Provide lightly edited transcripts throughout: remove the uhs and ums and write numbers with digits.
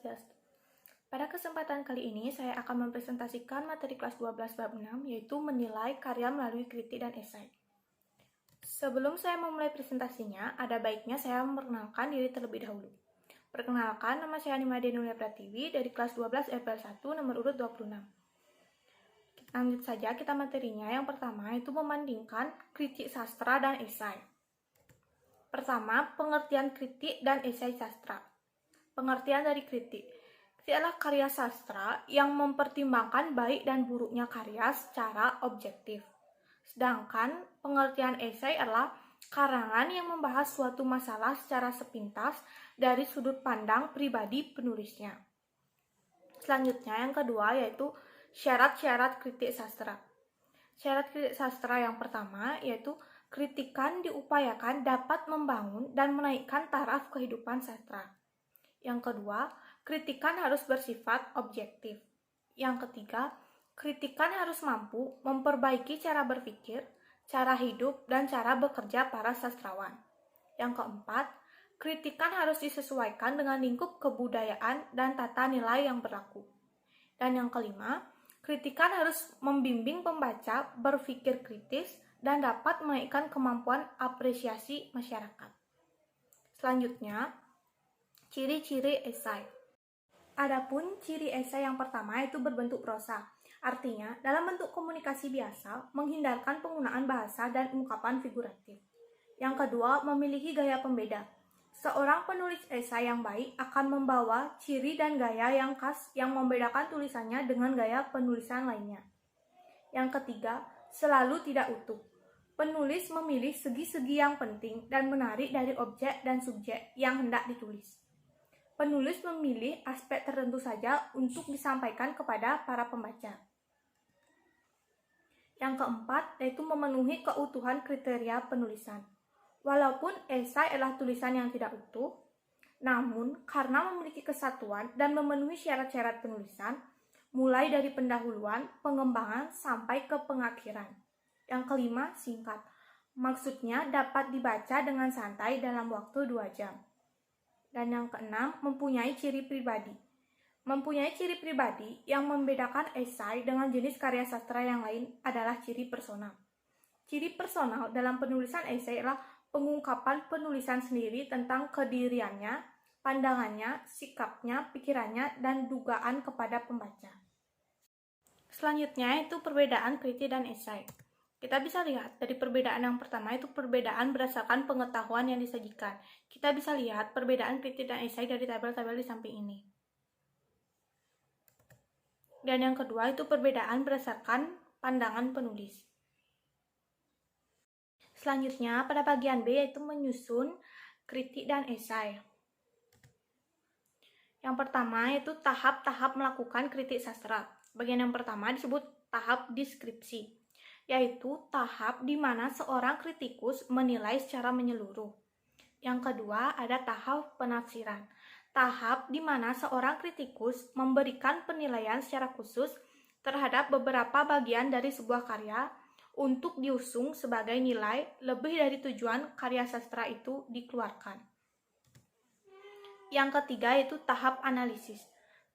Swastiastu. Pada kesempatan kali ini, saya akan mempresentasikan materi kelas 12 bab 6, yaitu menilai karya melalui kritik dan esai. Sebelum saya memulai presentasinya, ada baiknya saya memperkenalkan diri terlebih dahulu. Perkenalkan, nama saya Anima Denulia Pratiwi dari kelas 12 FPL 1 nomor urut 26. Lanjut saja kita materinya. Yang pertama itu membandingkan kritik sastra dan esai. Pertama, pengertian kritik dan esai sastra. Pengertian dari kritik. Kritik adalah karya sastra yang mempertimbangkan baik dan buruknya karya secara objektif. Sedangkan pengertian esai adalah karangan yang membahas suatu masalah secara sepintas dari sudut pandang pribadi penulisnya. Selanjutnya yang kedua yaitu syarat-syarat kritik sastra. Syarat kritik sastra yang pertama yaitu kritikan diupayakan dapat membangun dan menaikkan taraf kehidupan sastra. Yang kedua, kritikan harus bersifat objektif. Yang ketiga, kritikan harus mampu memperbaiki cara berpikir, cara hidup, dan cara bekerja para sastrawan. Yang keempat, kritikan harus disesuaikan dengan lingkup kebudayaan dan tata nilai yang berlaku. Dan yang kelima, kritikan harus membimbing pembaca berpikir kritis dan dapat menaikkan kemampuan apresiasi masyarakat. Selanjutnya, ciri-ciri esai. Adapun ciri esai yang pertama itu berbentuk prosa. Artinya, dalam bentuk komunikasi biasa, menghindarkan penggunaan bahasa dan ungkapan figuratif. Yang kedua, memiliki gaya pembeda. Seorang penulis esai yang baik akan membawa ciri dan gaya yang khas yang membedakan tulisannya dengan gaya penulisan lainnya. Yang ketiga, selalu tidak utuh. Penulis memilih segi-segi yang penting dan menarik dari objek dan subjek yang hendak ditulis. Penulis memilih aspek tertentu saja untuk disampaikan kepada para pembaca. Yang keempat, yaitu memenuhi keutuhan kriteria penulisan. Walaupun esai adalah tulisan yang tidak utuh, namun karena memiliki kesatuan dan memenuhi syarat-syarat penulisan, mulai dari pendahuluan, pengembangan, sampai ke pengakhiran. Yang kelima, singkat. Maksudnya dapat dibaca dengan santai dalam waktu 2 jam. Dan yang keenam, mempunyai ciri pribadi. Mempunyai ciri pribadi yang membedakan esai dengan jenis karya sastra yang lain adalah ciri personal. Ciri personal dalam penulisan esai adalah pengungkapan penulisan sendiri tentang kediriannya, pandangannya, sikapnya, pikirannya, dan dugaan kepada pembaca. Selanjutnya itu perbedaan kritik dan esai. Kita bisa lihat dari perbedaan yang pertama itu perbedaan berdasarkan pengetahuan yang disajikan. Kita bisa lihat perbedaan kritik dan esai dari tabel-tabel di samping ini. Dan yang kedua itu perbedaan berdasarkan pandangan penulis. Selanjutnya pada bagian B yaitu menyusun kritik dan esai. Yang pertama yaitu tahap-tahap melakukan kritik sastra. Bagian yang pertama disebut tahap deskripsi, yaitu tahap di mana seorang kritikus menilai secara menyeluruh. Yang kedua ada tahap penafsiran, tahap di mana seorang kritikus memberikan penilaian secara khusus terhadap beberapa bagian dari sebuah karya untuk diusung sebagai nilai lebih dari tujuan karya sastra itu dikeluarkan. Yang ketiga yaitu tahap analisis.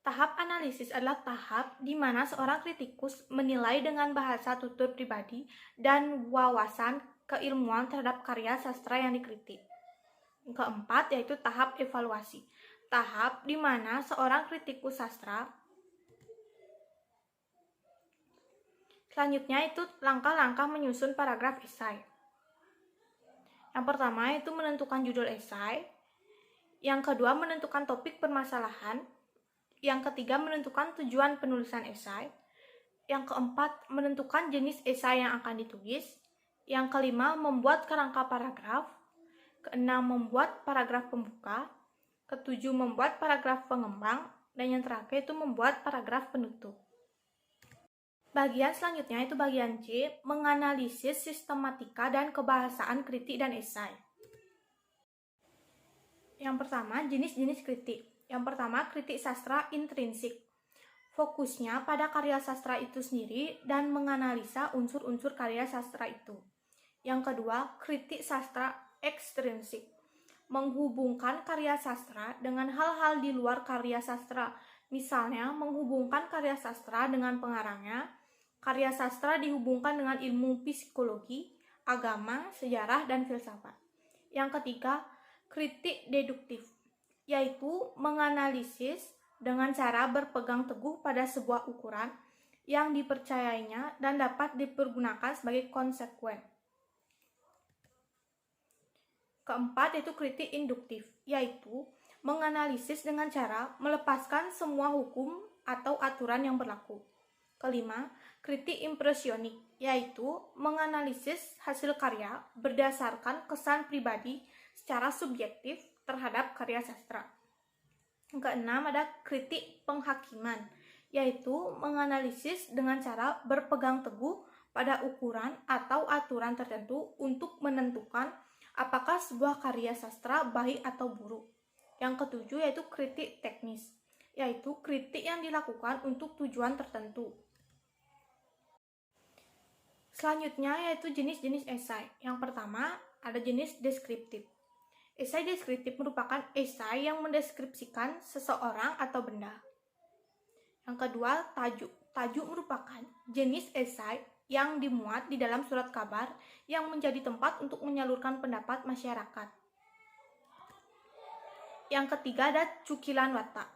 Tahap analisis adalah tahap di mana seorang kritikus menilai dengan bahasa tutur pribadi dan wawasan keilmuan terhadap karya sastra yang dikritik. Yang keempat yaitu tahap evaluasi. Tahap di mana seorang kritikus sastra selanjutnya itu langkah-langkah menyusun paragraf esai. Yang pertama itu menentukan judul esai. Yang kedua menentukan topik permasalahan. Yang ketiga menentukan tujuan penulisan esai. Yang keempat menentukan jenis esai yang akan ditulis. Yang kelima membuat kerangka paragraf. Keenam membuat paragraf pembuka. Ketujuh membuat paragraf pengembang. Dan yang terakhir itu membuat paragraf penutup. Bagian selanjutnya itu bagian C, menganalisis sistematika dan kebahasaan kritik dan esai. Yang pertama, jenis-jenis kritik. Yang pertama, kritik sastra intrinsik. Fokusnya pada karya sastra itu sendiri dan menganalisa unsur-unsur karya sastra itu. Yang kedua, kritik sastra ekstrinsik. menghubungkan karya sastra dengan hal-hal di luar karya sastra. Misalnya, menghubungkan karya sastra dengan pengarangnya, karya sastra dihubungkan dengan ilmu psikologi, agama, sejarah, dan filsafat. Yang ketiga, kritik deduktif, yaitu menganalisis dengan cara berpegang teguh pada sebuah ukuran yang dipercayainya dan dapat dipergunakan sebagai konsekuen. Keempat, yaitu kritik induktif, yaitu menganalisis dengan cara melepaskan semua hukum atau aturan yang berlaku. Kelima, kritik impresionik, yaitu menganalisis hasil karya berdasarkan kesan pribadi secara subjektif terhadap karya sastra. Keenam, ada kritik penghakiman, yaitu menganalisis dengan cara berpegang teguh pada ukuran atau aturan tertentu untuk menentukan apakah sebuah karya sastra baik atau buruk. Yang ketujuh, yaitu kritik teknis, yaitu kritik yang dilakukan untuk tujuan tertentu. Selanjutnya yaitu jenis-jenis esai. Yang pertama, ada jenis deskriptif. Esai deskriptif merupakan esai yang mendeskripsikan seseorang atau benda. Yang kedua, tajuk. Tajuk merupakan jenis esai yang dimuat di dalam surat kabar yang menjadi tempat untuk menyalurkan pendapat masyarakat. Yang ketiga, ada cukilan watak.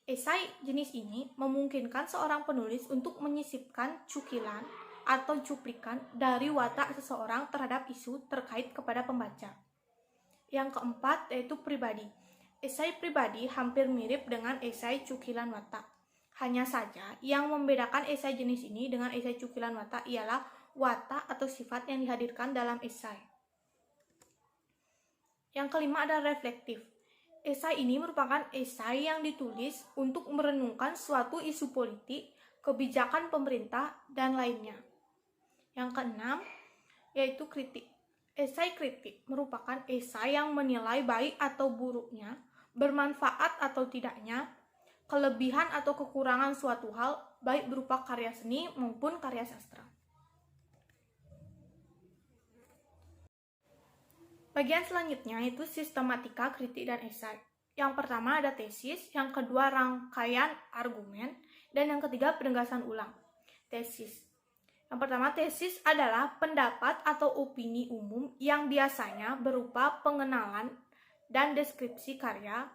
Esai jenis ini memungkinkan seorang penulis untuk menyisipkan cukilan atau cuplikan dari watak seseorang terhadap isu terkait kepada pembaca. Yang keempat, yaitu pribadi. Esai pribadi hampir mirip dengan esai cukilan watak. Hanya saja, yang membedakan esai jenis ini dengan esai cukilan watak ialah watak atau sifat yang dihadirkan dalam esai. Yang kelima, ada reflektif. Esai ini merupakan esai yang ditulis untuk merenungkan suatu isu politik, kebijakan pemerintah, dan lainnya. Yang keenam, yaitu kritik. Esai kritik merupakan esai yang menilai baik atau buruknya, bermanfaat atau tidaknya, kelebihan atau kekurangan suatu hal, baik berupa karya seni maupun karya sastra. Bagian selanjutnya itu sistematika kritik dan esai. Yang pertama ada tesis, yang kedua rangkaian argumen, dan yang ketiga penegasan ulang. Tesis. Yang pertama, tesis adalah pendapat atau opini umum yang biasanya berupa pengenalan dan deskripsi karya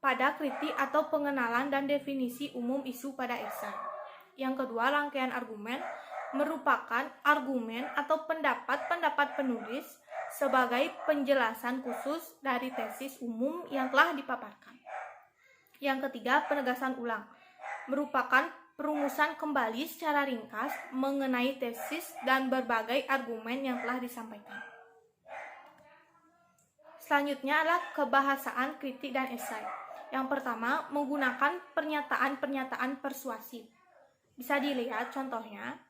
pada kritik atau pengenalan dan definisi umum isu pada esai. Yang kedua, rangkaian argumen merupakan argumen atau pendapat-pendapat penulis sebagai penjelasan khusus dari tesis umum yang telah dipaparkan. Yang ketiga, penegasan ulang merupakan perumusan kembali secara ringkas mengenai tesis dan berbagai argumen yang telah disampaikan. Selanjutnya adalah kebahasaan kritik dan esai. Yang pertama, menggunakan pernyataan-pernyataan persuasif. Bisa dilihat contohnya.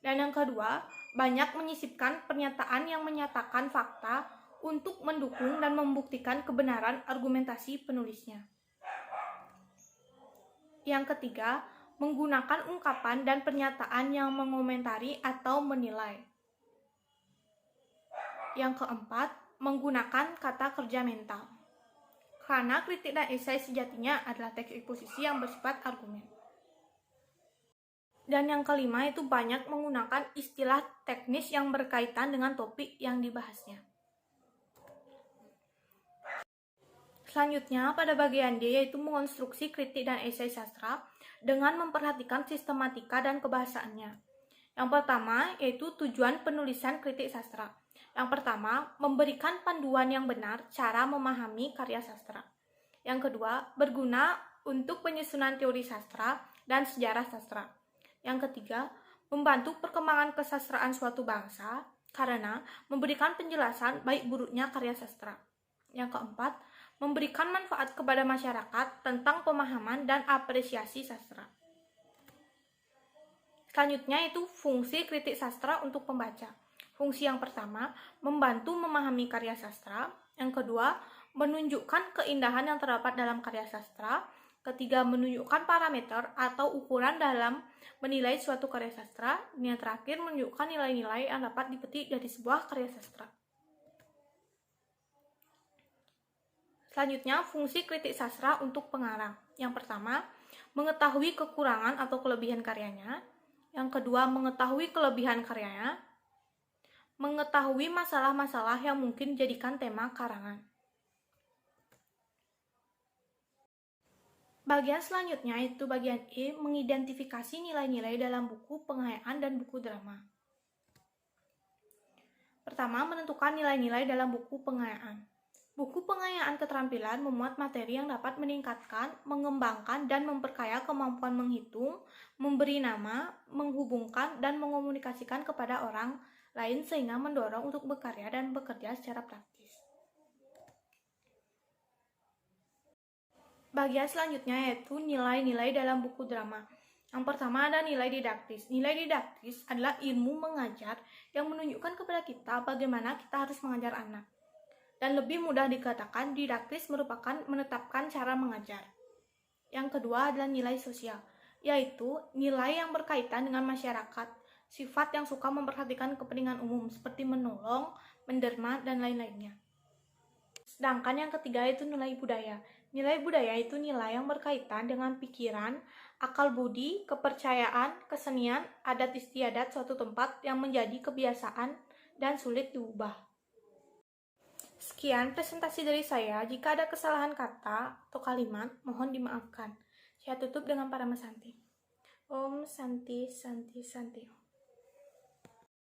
Dan yang kedua, banyak menyisipkan pernyataan yang menyatakan fakta untuk mendukung dan membuktikan kebenaran argumentasi penulisnya. Yang ketiga, menggunakan ungkapan dan pernyataan yang mengomentari atau menilai. Yang keempat, menggunakan kata kerja mental. Karena kritik dan esai sejatinya adalah teks eksposisi yang bersifat argumen. Dan yang kelima itu banyak menggunakan istilah teknis yang berkaitan dengan topik yang dibahasnya. Selanjutnya, pada bagian D yaitu mengonstruksi kritik dan esai sastra dengan memperhatikan sistematika dan kebahasaannya. Yang pertama, yaitu tujuan penulisan kritik sastra. Yang pertama, memberikan panduan yang benar cara memahami karya sastra. Yang kedua, berguna untuk penyusunan teori sastra dan sejarah sastra. Yang ketiga, membantu perkembangan kesastraan suatu bangsa karena memberikan penjelasan baik buruknya karya sastra. Yang keempat, memberikan manfaat kepada masyarakat tentang pemahaman dan apresiasi sastra. Selanjutnya itu fungsi kritik sastra untuk pembaca. Fungsi yang pertama, membantu memahami karya sastra. Yang kedua, menunjukkan keindahan yang terdapat dalam karya sastra. Ketiga, menunjukkan parameter atau ukuran dalam menilai suatu karya sastra. Dan yang terakhir, menunjukkan nilai-nilai yang dapat dipetik dari sebuah karya sastra. Selanjutnya, fungsi kritik sastra untuk pengarang. Yang pertama, mengetahui kekurangan atau kelebihan karyanya. Yang kedua, mengetahui kelebihan karyanya. Mengetahui masalah-masalah yang mungkin dijadikan tema karangan. Bagian selanjutnya itu bagian E, mengidentifikasi nilai-nilai dalam buku pengayaan dan buku drama. Pertama, menentukan nilai-nilai dalam buku pengayaan. Buku pengayaan keterampilan memuat materi yang dapat meningkatkan, mengembangkan, dan memperkaya kemampuan menghitung, memberi nama, menghubungkan, dan mengomunikasikan kepada orang lain sehingga mendorong untuk berkarya dan bekerja secara praktis. Bagian selanjutnya yaitu nilai-nilai dalam buku drama. Yang pertama ada nilai didaktis. Nilai didaktis adalah ilmu mengajar yang menunjukkan kepada kita bagaimana kita harus mengajar anak. Dan lebih mudah dikatakan, didaktis merupakan menetapkan cara mengajar. Yang kedua adalah nilai sosial, yaitu nilai yang berkaitan dengan masyarakat, sifat yang suka memperhatikan kepentingan umum seperti menolong, menderma, dan lain-lainnya. Sedangkan yang ketiga itu nilai budaya. Nilai budaya itu nilai yang berkaitan dengan pikiran, akal budi, kepercayaan, kesenian, adat istiadat suatu tempat yang menjadi kebiasaan dan sulit diubah. Sekian presentasi dari saya. Jika ada kesalahan kata atau kalimat, mohon dimaafkan. Saya tutup dengan Parama Santi. Om Santi Santi Santi.